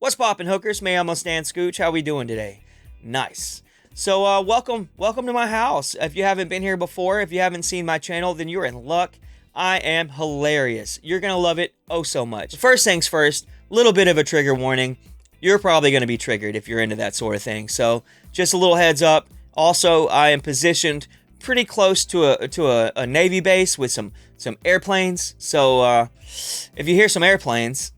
What's poppin', hookers? Me, I'm Stan Scooch. How we doing today? Nice. So, welcome to my house. If you haven't been here before, if you haven't seen my channel, then you're in luck. I am hilarious. You're gonna love it oh so much. First things first, little bit of a trigger warning. You're probably gonna be triggered if you're into that sort of thing. So, just a little heads up. Also, I am positioned pretty close to a Navy base with some airplanes. So, if you hear some airplanes,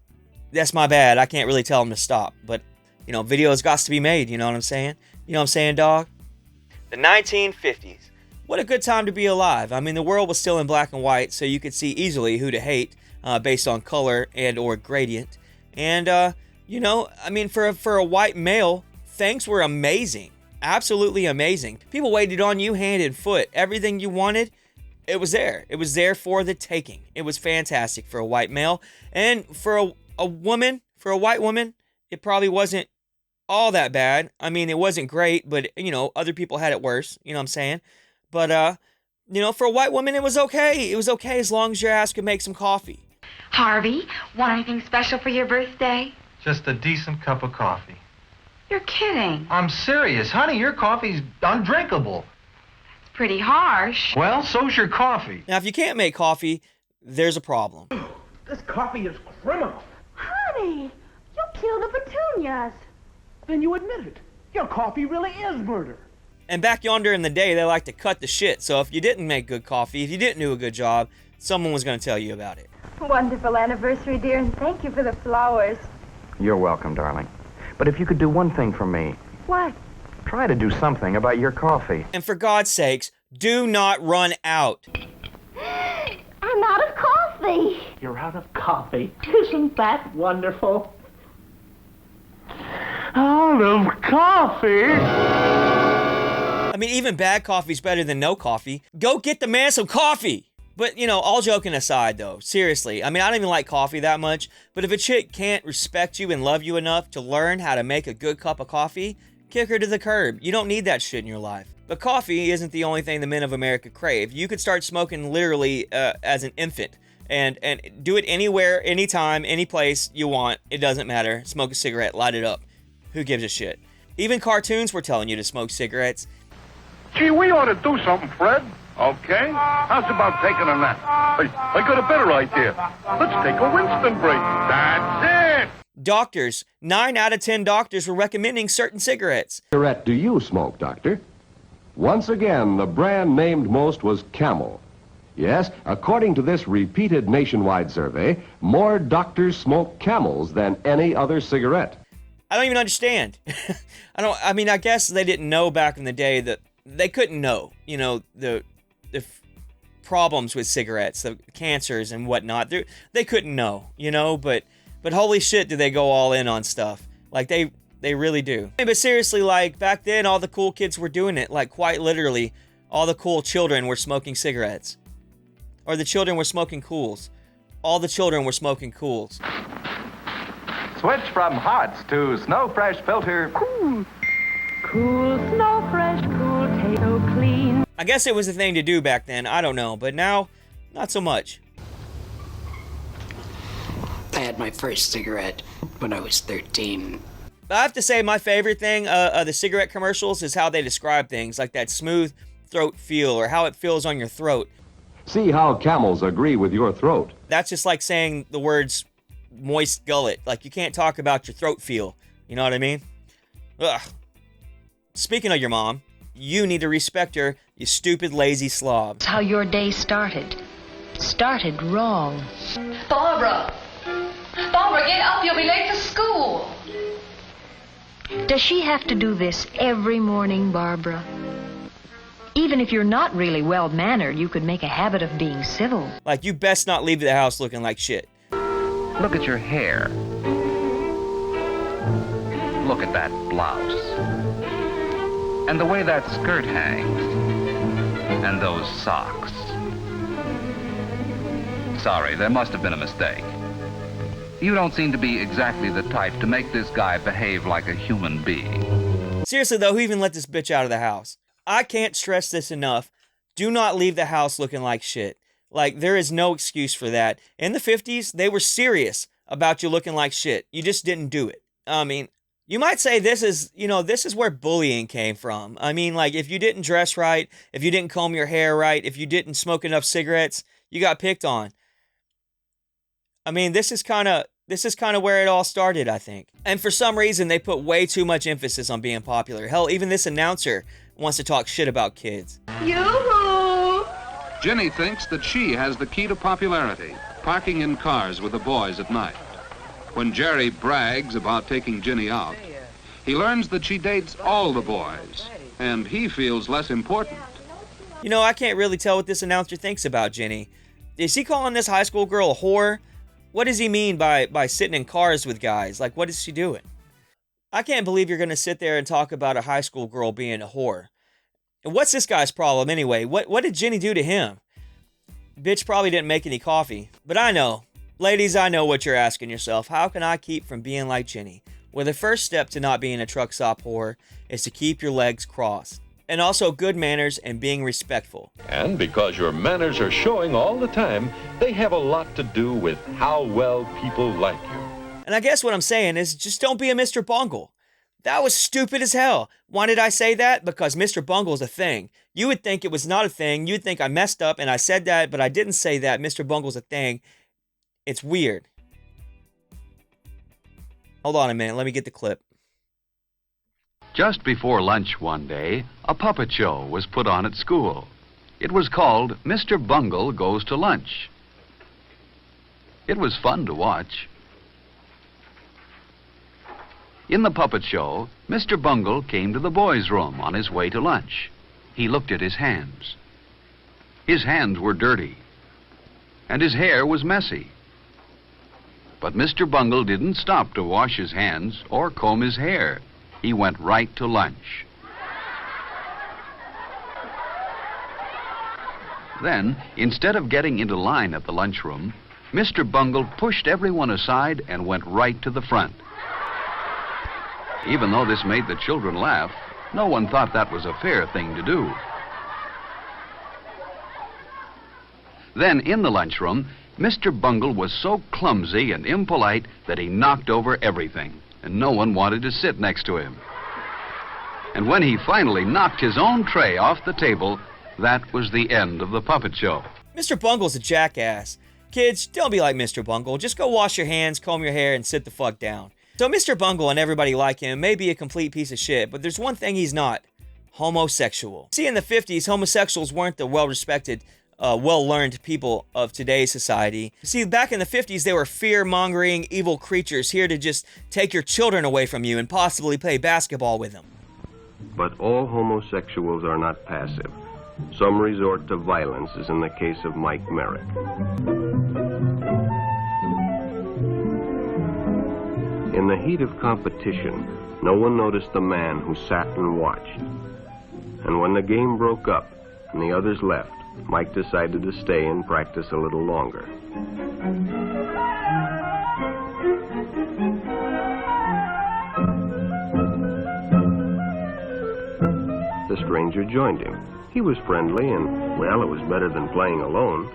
that's my bad. I can't really tell them to stop. But, you know, videos got to be made. You know what I'm saying? You know what I'm saying, dog? The 1950s. What a good time to be alive. I mean, the world was still in black and white, so you could see easily who to hate based on color and or gradient. And, you know, I mean, for a white male, things were amazing. Absolutely amazing. People waited on you hand and foot. Everything you wanted, it was there. It was there for the taking. It was fantastic for a white male. And for a woman, for a white woman, it probably wasn't all that bad. I mean, it wasn't great, but, you know, other people had it worse. You know what I'm saying? But, you know, for a white woman, it was okay. It was okay as long as your ass could make some coffee. Harvey, want anything special for your birthday? Just a decent cup of coffee. You're kidding. I'm serious. Honey, your coffee's undrinkable. It's pretty harsh. Well, so's your coffee. Now, if you can't make coffee, there's a problem. This coffee is criminal. Honey, you killed the petunias. Then you admit it. Your coffee really is murder. And back yonder in the day, they like to cut the shit. So if you didn't make good coffee, if you didn't do a good job, someone was going to tell you about it. Wonderful anniversary, dear, and thank you for the flowers. You're welcome, darling. But if you could do one thing for me, What? try to do something about your coffee. And for God's sakes, do not run out. I'm out of coffee. You're out of coffee. Isn't that wonderful? Out of coffee? I mean, even bad coffee's better than no coffee. Go get the man some coffee. But, you know, all joking aside, though, seriously, I mean, I don't even like coffee that much, but if a chick can't respect you and love you enough to learn how to make a good cup of coffee, kick her to the curb. You don't need that shit in your life. But coffee isn't the only thing the men of America crave. You could start smoking literally as an infant and do it anywhere, anytime, any place you want. It doesn't matter. Smoke a cigarette, light it up. Who gives a shit? Even cartoons were telling you to smoke cigarettes. Gee, we ought to do something, Fred. Okay? How's about taking a nap? I got a better idea. Let's take a Winston break. That's it! Doctors, 9 out of 10 doctors were recommending certain cigarettes. Cigarette do you smoke, Doctor? Once again, the brand named most was Camel. Yes, according to this repeated nationwide survey, more doctors smoke Camels than any other cigarette. I don't even understand. I mean, I guess they didn't know back in the day that they couldn't know, you know, the problems with cigarettes, the cancers and whatnot. They couldn't know, you know, but holy shit, do they go all in on stuff. Like, they really do. But seriously, like, back then, all the cool kids were doing it. Like, quite literally, all the cool children were smoking cigarettes. Or the children were smoking Cools. All the children were smoking Cools. Switch from Hearts to Snow Fresh Filter. Cool, snow fresh, cool, potato clean. I guess it was the thing to do back then. I don't know. But now, not so much. I had my first cigarette when I was 13. I have to say, my favorite thing of the cigarette commercials is how they describe things, like that smooth throat feel or how it feels on your throat. See how Camels agree with your throat. That's just like saying the words moist gullet. Like, you can't talk about your throat feel. You know what I mean? Ugh. Speaking of your mom, you need to respect her, you stupid, lazy slob. That's how your day started. Started wrong. Barbara! Barbara, get up. You'll be late for school. Does she have to do this every morning, Barbara? Even if you're not really well-mannered, you could make a habit of being civil. Like, you best not leave the house looking like shit. Look at your hair. Look at that blouse. And the way that skirt hangs. And those socks. Sorry, there must have been a mistake. You don't seem to be exactly the type to make this guy behave like a human being. Seriously, though, who even let this bitch out of the house? I can't stress this enough. Do not leave the house looking like shit. Like, there is no excuse for that. In the 50s, they were serious about you looking like shit. You just didn't do it. I mean, you might say this is where bullying came from. I mean, like, if you didn't dress right, if you didn't comb your hair right, if you didn't smoke enough cigarettes, you got picked on. I mean, this is kind of where it all started, I think. And for some reason, they put way too much emphasis on being popular. Hell, even this announcer wants to talk shit about kids. Yoo-hoo! Jenny thinks that she has the key to popularity, parking in cars with the boys at night. When Jerry brags about taking Jenny out, he learns that she dates all the boys, and he feels less important. You know, I can't really tell what this announcer thinks about Jenny. Is he calling this high school girl a whore? What does he mean by sitting in cars with guys? Like, what is she doing? I can't believe you're going to sit there and talk about a high school girl being a whore. And what's this guy's problem anyway? What did Jenny do to him? Bitch probably didn't make any coffee. But I know. Ladies, I know what you're asking yourself. How can I keep from being like Jenny? Well, the first step to not being a truck stop whore is to keep your legs crossed. And also good manners and being respectful. And because your manners are showing all the time, they have a lot to do with how well people like you. And I guess what I'm saying is just don't be a Mr. Bungle. That was stupid as hell. Why did I say that? Because Mr. Bungle's a thing. You would think it was not a thing. You'd think I messed up and I said that, but I didn't say that. Mr. Bungle's a thing. It's weird. Hold on a minute. Let me get the clip. Just before lunch one day, a puppet show was put on at school. It was called Mr. Bungle Goes to Lunch. It was fun to watch. In the puppet show, Mr. Bungle came to the boys' room on his way to lunch. He looked at his hands. His hands were dirty, and his hair was messy. But Mr. Bungle didn't stop to wash his hands or comb his hair. He went right to lunch. Then, instead of getting into line at the lunchroom, Mr. Bungle pushed everyone aside and went right to the front. Even though this made the children laugh, no one thought that was a fair thing to do. Then, in the lunchroom, Mr. Bungle was so clumsy and impolite that he knocked over everything, and no one wanted to sit next to him. And when he finally knocked his own tray off the table, that was the end of the puppet show. Mr. Bungle's a jackass. Kids, don't be like Mr. Bungle. Just go wash your hands, comb your hair, and sit the fuck down. So Mr. Bungle and everybody like him may be a complete piece of shit, but there's one thing he's not. Homosexual. See, in the 50s, homosexuals weren't the well-respected, well-learned people of today's society. See, back in the 50s, they were fear-mongering, evil creatures here to just take your children away from you and possibly play basketball with them. But all homosexuals are not passive. Some resort to violence, as in the case of Mike Merrick. In the heat of competition, no one noticed the man who sat and watched. And when the game broke up and the others left, Mike decided to stay and practice a little longer. The stranger joined him. He was friendly and, well, it was better than playing alone.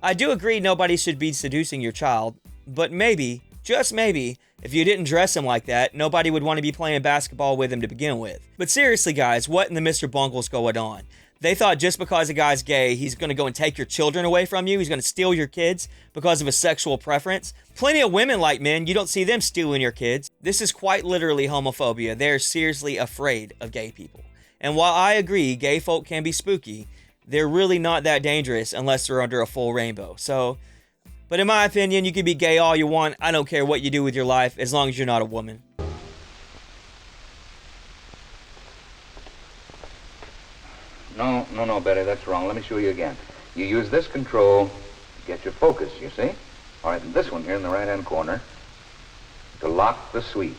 I do agree nobody should be seducing your child, but maybe, just maybe, if you didn't dress him like that, nobody would want to be playing basketball with him to begin with. But seriously, guys, what in the Mr. Bungle's going on? They thought just because a guy's gay, he's going to go and take your children away from you. He's going to steal your kids because of a sexual preference. Plenty of women like men, you don't see them stealing your kids. This is quite literally homophobia. They're seriously afraid of gay people. And while I agree gay folk can be spooky, they're really not that dangerous unless they're under a full rainbow. So, but in my opinion, you can be gay all you want. I don't care what you do with your life as long as you're not a woman. No, Betty, that's wrong. Let me show you again. You use this control to get your focus, you see? All right, and this one here in the right-hand corner to lock the sweep.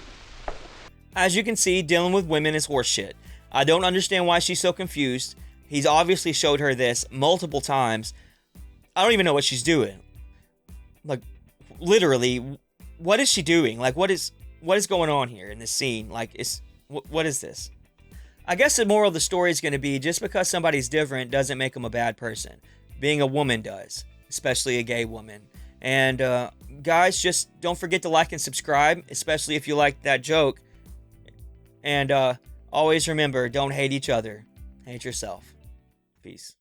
As you can see, dealing with women is horseshit. I don't understand why she's so confused. He's obviously showed her this multiple times. I don't even know what she's doing. Like, literally, what is she doing? Like, what is going on here in this scene? Like, what is this? I guess the moral of the story is going to be just because somebody's different doesn't make them a bad person. Being a woman does, especially a gay woman. And guys, just don't forget to like and subscribe, especially if you like that joke. And always remember, don't hate each other. Hate yourself. Peace.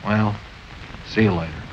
Well, see you later.